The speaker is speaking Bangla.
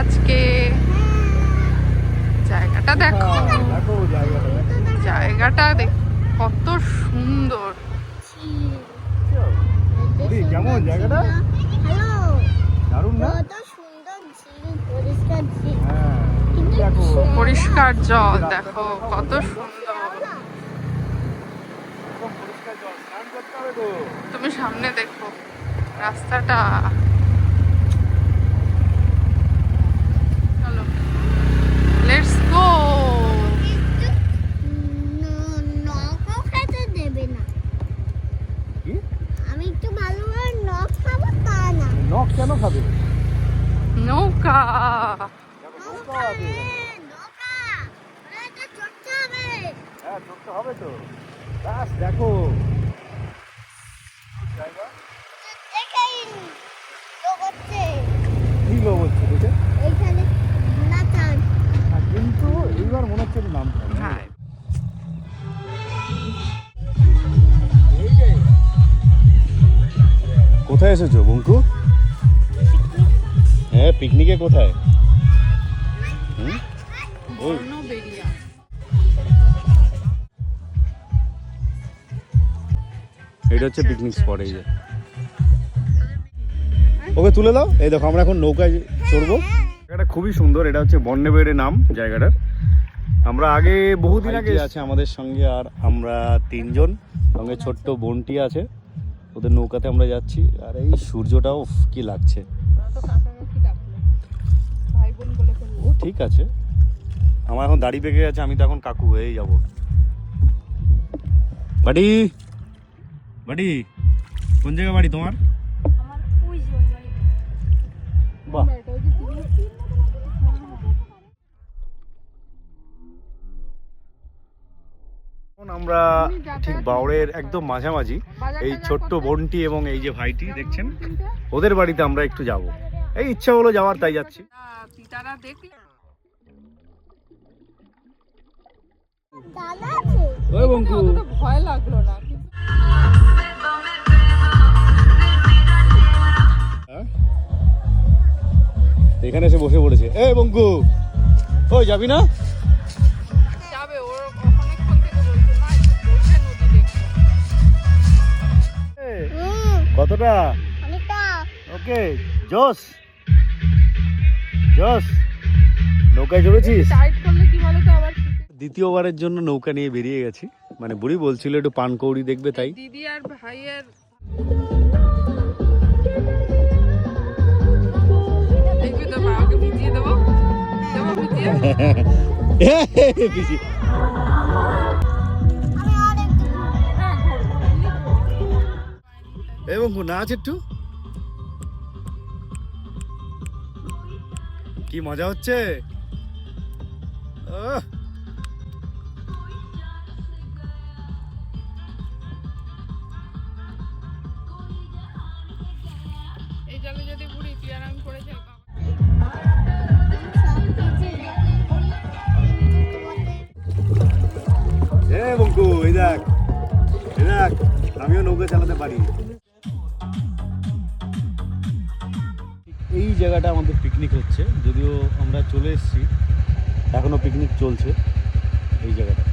আজকে। জায়গাটা দেখো, জায়গাটা কত সুন্দর। কেমন জায়গাটা? দারুণ না? পরিষ্কার জল দেখো, কত সুন্দর। তুমি সামনে দেখো রাস্তাটা। চলো, লেটস গো। আমি একটু ভালোভাবে নখ খাবো তা না। নখ কেন খাবে? নৌকা। হ্যাঁ, চড়তে হবে তো। দেখো কি লোক হচ্ছে দেখে, কিন্তু এইবার মনে হচ্ছে নাম। হ্যাঁ, কোথায় এসেছো বঙ্কু? হ্যাঁ, পিকনিকে কোথায়? বর্ণবেরিয়া। এটা হচ্ছে পিকনিক স্পট। এই যে ওকে তুলে দাও। এই দেখো আমরা এখন নৌকায় চড়বো। জায়গাটা খুবই সুন্দর। এটা হচ্ছে বর্ণবেড়ে নাম জায়গাটার। আমরা আগে বহুদিন আগে আছে আমাদের সঙ্গে, আর আমরা তিনজন, সঙ্গে ছোট্ট বোনটি আছে। ওদের নৌকাতে আমরা যাচ্ছি। আর এই সূর্যটাও কি লাগছে। ও ঠিক আছে, আমার এখন দাড়ি পেকে গেছে, আমি তো এখন কাকু হয়েই যাবো। বাড়ি বাড়ি কোন জায়গায় বাড়ি তোমার? বাহ, আমরা ঠিক বাউড়ের একদম মাঝামাঝি। এই ছোট্ট বোনটি এবং এই যে ভাইটি দেখছেন, ওদের বাড়িতে আমরা একটু যাব। এই ইচ্ছা হলো যাওয়ার, তাই যাচ্ছি। ওই বঙ্কু, ভয় লাগলো না। এখানে এসে বসে পড়েছে। এই বঙ্কু, ওই যাবি না? যাবে, ওর অনেকক্ষণ থেকে বলছে না বসে নদী দেখবো। কতটা? ওকে, জোস জোস। নৌকায় চড়েছিস? টাইট করলে কি বলো তো আবার। দ্বিতীয়বারের জন্য নৌকা নিয়ে বেরিয়ে গেছি। মানে বুড়ি বলছিল একটু পানকৌড়ি দেখবে, তাই। দিদি আর ভাইয়ের দেখবি তো, বাবাকে ভিজিয়ে দেবো। এবং নাচ একটু, কি মজা হচ্ছে। এই জলে যদি বুড়ি তুই আর আমি পড়ে যাবো। বঙ্কু, এই দেখ, এই দেখ, আমিও নৌকা চালাতে পারি। এই জায়গাটা আমাদের পিকনিক হচ্ছে, যদিও আমরা চলে এসেছি, এখনো পিকনিক চলছে এই জায়গাটা।